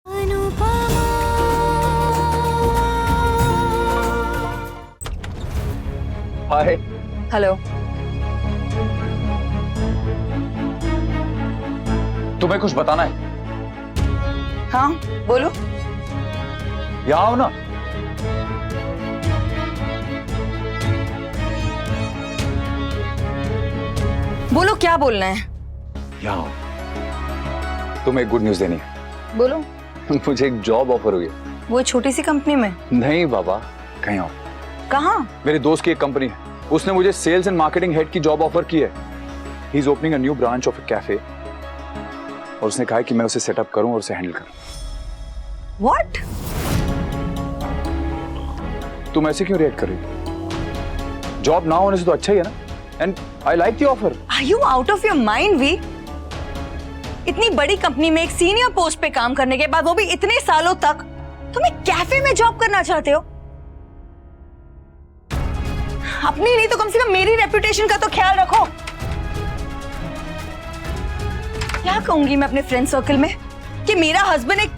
हाय। Hello. तुम्हें कुछ बताना है? हाँ बोलो। यहाँ आओ ना। बोलो क्या बोलना है। यहाँ आओ। तुम्हें एक गुड न्यूज देनी है। बोलो। मुझे एक जॉब ऑफर हुई है। वो छोटी सी कंपनी में? नहीं बाबा, कहीं और। कहाँ? मेरे दोस्त की एक कंपनी है, उसने मुझे सेल्स एंड मार्केटिंग हेड की जॉब ऑफर की है। He is opening a new branch of a cafe और उसने कहा है कि मैं उसे सेटअप करूं और उसे हैंडल करूं। What? तुम ऐसे क्यों रिएक्ट कर रही हो? जॉब ना होने से तो अच्छा ही है ना। And I like the offer. Are you out of your mind, वी? इतनी बड़ी कंपनी में एक सीनियर पोस्ट पे काम करने के बाद, वो भी इतने सालों तक, तुम एक कैफे में जॉब करना चाहते हो? अपनी नहीं तो कम से कम मेरी रेपुटेशन का तो ख्याल रखो। क्या कहूंगी मैं अपने फ्रेंड सर्कल में कि मेरा हस्बैंड एक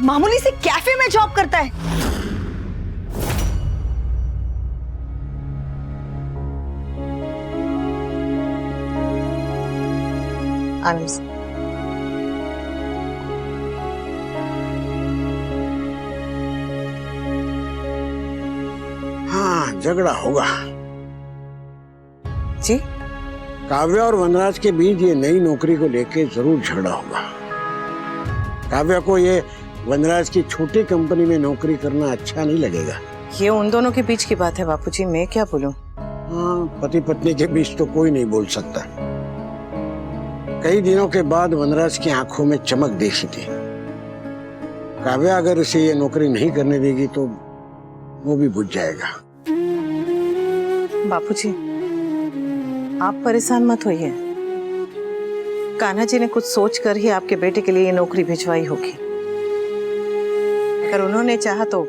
मामूली से कैफे में जॉब करता है। हाँ, झगड़ा होगा। जी? काव्या और वनराज के बीच ये नई नौकरी को लेके जरूर झगड़ा होगा। काव्या को ये वनराज की छोटी कंपनी में नौकरी करना अच्छा नहीं लगेगा। ये उन दोनों के बीच की बात है बापूजी, मैं क्या बोलूं? हाँ, पति पत्नी के बीच तो कोई नहीं बोल सकता। कई दिनों के बाद वनराज की आंखों में चमक देखी थी। काव्या अगर उसे ये नौकरी नहीं करने देगी तो वो भी बुझ जाएगा। बापूजी, आप परेशान मत होइए। कान्हा जी ने कुछ सोच कर ही आपके बेटे के लिए ये नौकरी भिजवाई होगी। अगर उन्होंने चाहा तो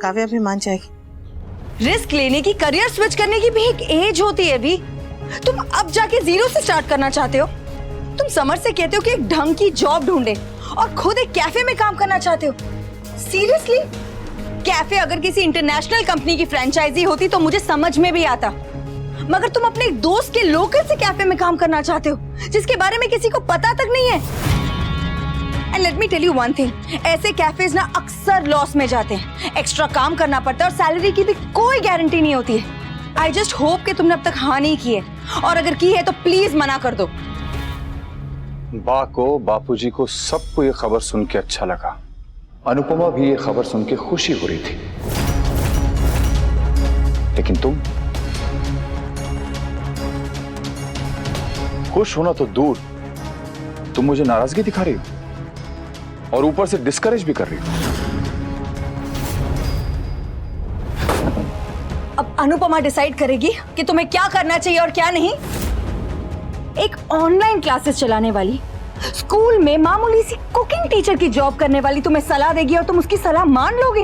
काव्या भी मान जाएगी। रिस्क लेने की, करियर स्विच करने की भी एक एज होती है भी। तुम अब जाके जीरो से स्टार्ट करना चाहते हो? तुम समर से कहते हो कि एक ढंग की जॉब ढूंढे और खुद एक कैफे में काम करना चाहते हो? सीरियसली? कैफे अगर किसी इंटरनेशनल कंपनी की फ्रेंचाइजी होती तो मुझे समझ में भी आता, मगर तुम अपने एक दोस्त के लोकल से कैफे में काम करना चाहते हो जिसके बारे में किसी को पता तक नहीं है। And let me tell you one thing, ऐसे कैफेज ना अक्सर लॉस में जाते हैं। एक्स्ट्रा काम करना पड़ता है और सैलरी की भी कोई गारंटी नहीं होती है। आई जस्ट होप कि तुमने अब तक हाँ नहीं की है, और अगर की है तो प्लीज मना कर दो। बा को, बापूजी को, सबको ये खबर सुन के अच्छा लगा। अनुपमा भी ये खबर सुन के खुशी हो रही थी। लेकिन तुम खुश होना तो दूर, तुम मुझे नाराजगी दिखा रही हो और ऊपर से डिस्करेज भी कर रही हो। अब अनुपमा डिसाइड करेगी कि तुम्हें क्या करना चाहिए और क्या नहीं। एक ऑनलाइन क्लासेस चलाने वाली, स्कूल में मामूली सी कुकिंग टीचर की जॉब करने वाली तुम्हें सलाह देगी और तुम उसकी सलाह मान लोगे?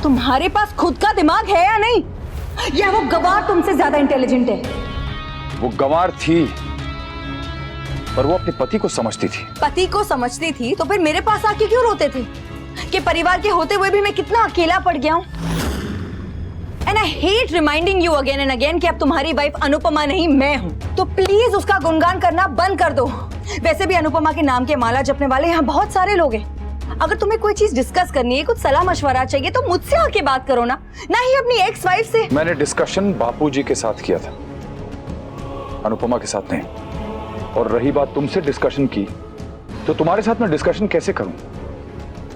तुम्हारे पास खुद का दिमाग है या नहीं? या वो गवार तुमसे ज्यादा इंटेलिजेंट है? वो गंवार थी, पर वो अपने पति को समझती थी। पति को समझती थी तो फिर मेरे पास आके क्यों रोते थे कि परिवार के होते हुए भी मैं कितना अकेला पड़ गया हूं? And I hate reminding you again and again कि अब तुम्हारी वाइफ अनुपमा नहीं मैं हूं। तो प्लीज उसका गुणगान करना बंद कर दो। वैसे भी अनुपमा के नाम के माला जपने वाले यहाँ बहुत सारे लोग हैं। अगर तुम्हें कोई चीज डिस्कस करनी है, कुछ सलाह मशवरा चाहिए तो मुझसे आके बात करो ना ही अपनी एक्स वाइफ से। मैंने डिस्कशन बापूजी के साथ किया था, अनुपमा के साथ नहीं। और रही बात तुमसे डिस्कशन की, तो तुम्हारे साथ मैं डिस्कशन कैसे करूं?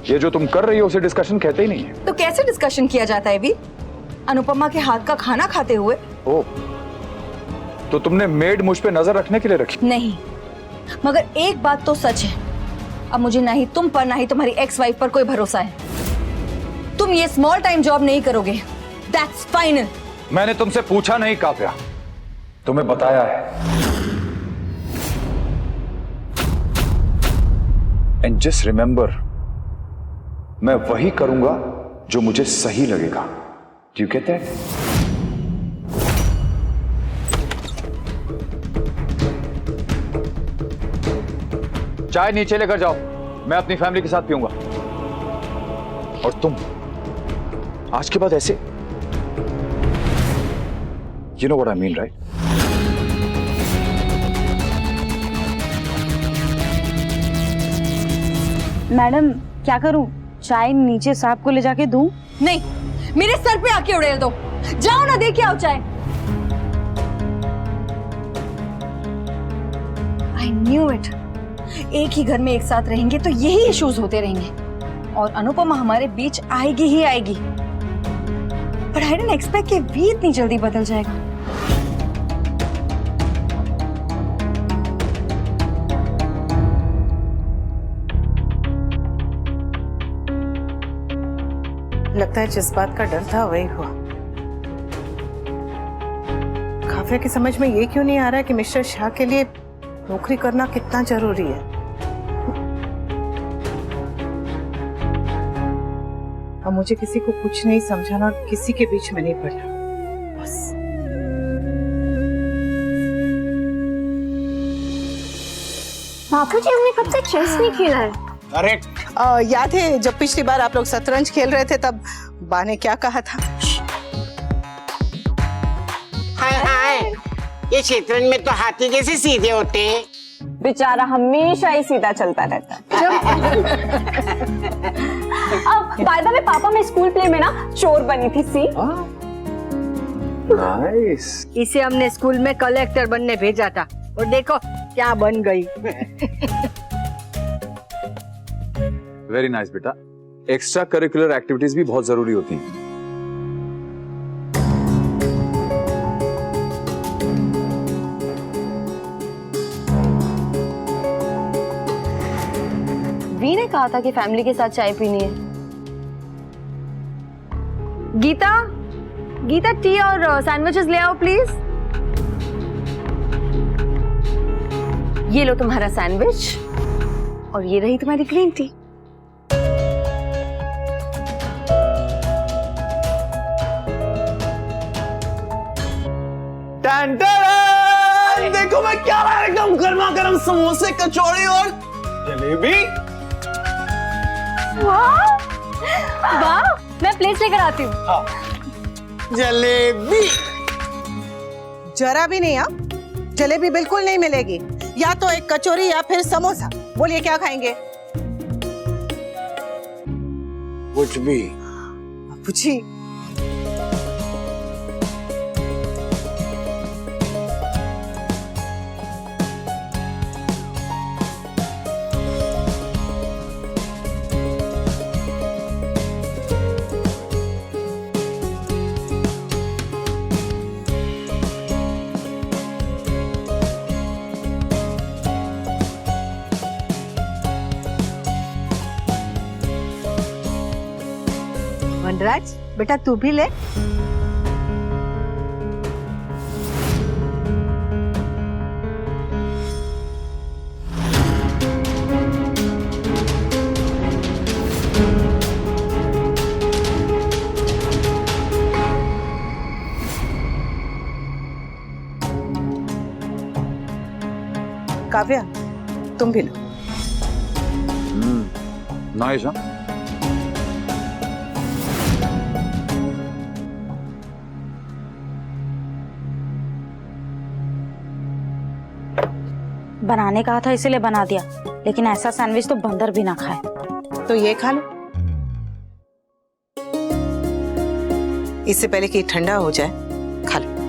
ये जो तुम कर रही हो उसे डिस्कशन कहते ही नहीं है। तो कैसे डिस्कशन किया जाता है भी? अनुपमा के हाथ का खाना खाते हुए? ओ, तो तुमने मेड मुझ पे नजर रखने के लिए रखी? नहीं, मगर एक बात तो सच है, अब मुझे ना ही तुम पर ना ही तुम्हारी एक्स वाइफ पर कोई भरोसा है। तुम ये स्मॉल टाइम जॉब नहीं करोगे, दैट्स फाइनल। मैंने तुमसे पूछा नहीं काव्या, तुम्हें बताया है। एंड जस्ट रिमेंबर, मैं वही करूंगा जो मुझे सही लगेगा। Do you get that? चाय नीचे लेकर जाओ। मैं अपनी फैमिली के साथ पीऊंगा। और तुम आज के बाद ऐसे, you know what I mean, right? Madam क्या करूं? चाय नीचे साहब को ले जाके दूं? नहीं, मेरे सर पे आके उड़ेल दो। जाओ ना, दे के आओ चाय। I knew it. एक ही घर में एक साथ रहेंगे तो यही इश्यूज होते रहेंगे और अनुपमा हमारे बीच आएगी ही आएगी। But I didn't expect कि वी इतनी जल्दी बदल जाएगा। लगता है जिस बात का डर था वही हुआ। काव्या की समझ में ये क्यों नहीं आ रहा है कि मिस्टर शाह के लिए नौकरी करना कितना जरूरी है। अब मुझे किसी को कुछ नहीं समझाना और किसी के बीच में नहीं पड़ना, बस। बापू जी, हमने कब से चेस नहीं खेला है। करेक्ट। याद है जब पिछली बार आप लोग शतरंज खेल रहे थे तब बा ने क्या कहा था? हाय हाय, ये शतरंज में तो हाथी कैसे सीधे होते हैं। बेचारा हमेशा ही सीधा चलता रहता है। अब बाय द वे पापा, मैं स्कूल प्ले में ना चोर बनी थी। सी नाइस। इसे हमने स्कूल में कलेक्टर बनने भेजा था और देखो क्या बन गई। वेरी नाइस बेटा। एक्स्ट्रा करिकुलर एक्टिविटीज भी बहुत जरूरी होती हैं। वी ने कहा था कि फैमिली के साथ चाय पीनी है। गीता, गीता टी और सैंडविचेस ले आओ प्लीज। ये लो तुम्हारा सैंडविच और ये रही तुम्हारी ग्रीन टी। देखो मैं क्या लाया, एकदम गर्मा गर्म समोसे, कचौड़ी और जलेबी। वाह, मैं प्लेट लेकर आती हूँ। जलेबी जरा भी नहीं। आप जलेबी बिल्कुल नहीं मिलेगी, या तो एक कचौरी या फिर समोसा। बोलिए क्या खाएंगे? कुछ भी। बापू जी, वनराज बेटा तू भी ले। काव्या तुम भी लो। नाइस। हाँ, बनाने कहा था इसीलिए बना दिया, लेकिन ऐसा सैंडविच तो बंदर भी ना खाए। तो ये खा लो, इससे पहले कि ठंडा हो जाए खा लो।